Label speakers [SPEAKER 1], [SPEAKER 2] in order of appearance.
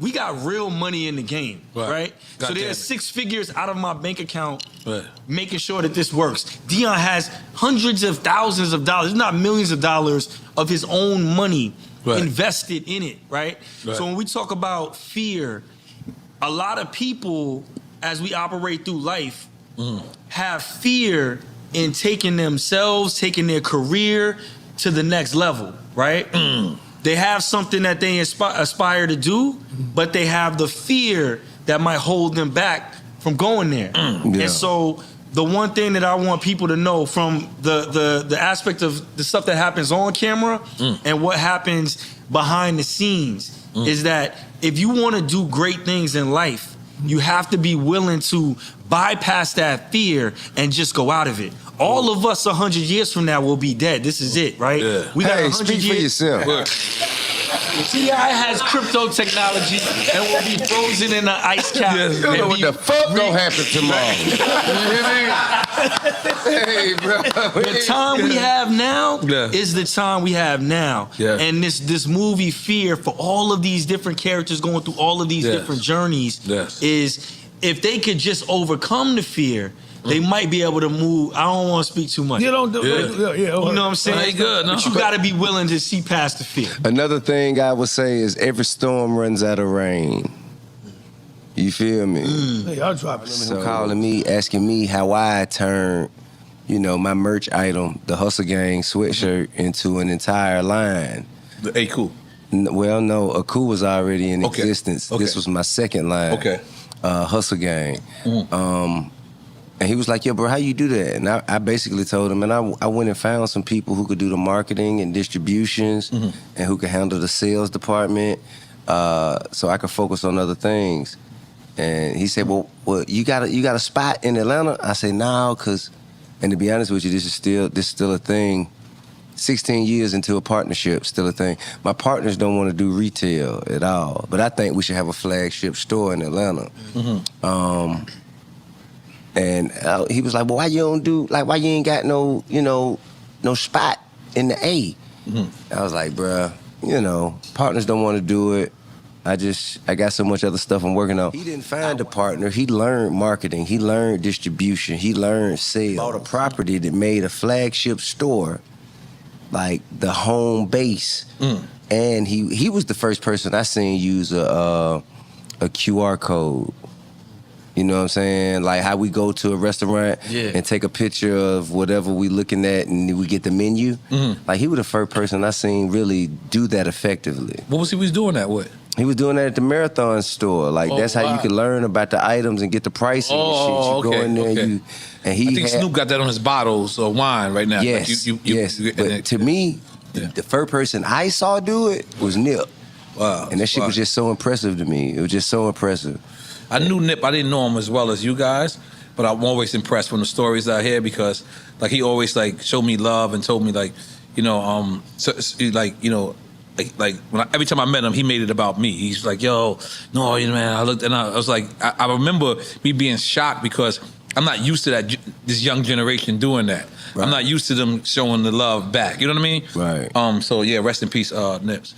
[SPEAKER 1] we got real money in the game, right? So there's 6 figures out of my bank account making sure that this works. Dion has hundreds of thousands of dollars, if not millions of dollars of his own money invested in it, right? So when we talk about fear, a lot of people, as we operate through life, have fear in taking themselves, taking their career to the next level, right? They have something that they aspire to do, but they have the fear that might hold them back from going there. And so the one thing that I want people to know from the aspect of the stuff that happens on camera and what happens behind the scenes is that if you want to do great things in life, you have to be willing to bypass that fear and just go out of it. All of us 100 years from now will be dead. This is it, right?
[SPEAKER 2] We got 100 years. For yourself.
[SPEAKER 1] T.I. has crypto technology and will be frozen in an ice cap.
[SPEAKER 2] You don't know what the fuck gonna happen tomorrow. Hey, bro.
[SPEAKER 1] The time we have now is the time we have now. And this movie Fear, for all of these different characters going through all of these different journeys, is if they could just overcome the fear, they might be able to move. I don't want to speak too much.
[SPEAKER 3] You don't do
[SPEAKER 1] You know what I'm saying?
[SPEAKER 4] Ain't good, no.
[SPEAKER 1] But you got to be willing to see past the fear.
[SPEAKER 2] Another thing I would say is every storm runs out of rain. You feel me?
[SPEAKER 3] Hey, y'all dropping them.
[SPEAKER 2] So calling me, asking me how I turned, you know, my merch item, the Hustle Gang sweatshirt, into an entire line.
[SPEAKER 4] The Aku.
[SPEAKER 2] Well, no, Aku was already in existence. This was my second line. Hustle Gang. And he was like, yo, bro, how you do that? And I basically told him, and I went and found some people who could do the marketing and distributions and who could handle the sales department so I could focus on other things. And he said, well, you got a spot in Atlanta? I said, no, because, and to be honest with you, this is still a thing. 16 years into a partnership, still a thing. My partners don't want to do retail at all, but I think we should have a flagship store in Atlanta. And he was like, well, why you ain't got no, no spot in the A? I was like, bruh, partners don't want to do it. I got so much other stuff I'm working on. He didn't find a partner. He learned marketing. He learned distribution. He learned sales. Bought a property that made a flagship store, like the home base. And he was the first person I seen use a QR code. You know what I'm saying? Like how we go to a restaurant and take a picture of whatever we looking at and we get the menu. Like he was the first person I seen really do that effectively.
[SPEAKER 4] What was he doing that with?
[SPEAKER 2] He was doing that at the Marathon store. Like that's how you could learn about the items and get the pricing and shit. You go in there and I
[SPEAKER 4] think Snoop got that on his bottles of wine right now.
[SPEAKER 2] Yes,
[SPEAKER 4] like
[SPEAKER 2] yes. But to me, the first person I saw do it was Nip.
[SPEAKER 4] Wow.
[SPEAKER 2] And that shit was just so impressive to me. It was just so impressive.
[SPEAKER 4] I knew Nip. I didn't know him as well as you guys, but I'm always impressed from the stories I hear because, like, he always showed me love and told me like when every time I met him, he made it about me. He's like, yo, no, man. I looked and I was like, I remember me being shocked because I'm not used to this young generation doing that. Right. I'm not used to them showing the love back. You know what I mean?
[SPEAKER 2] Right.
[SPEAKER 4] So yeah, rest in peace, Nips.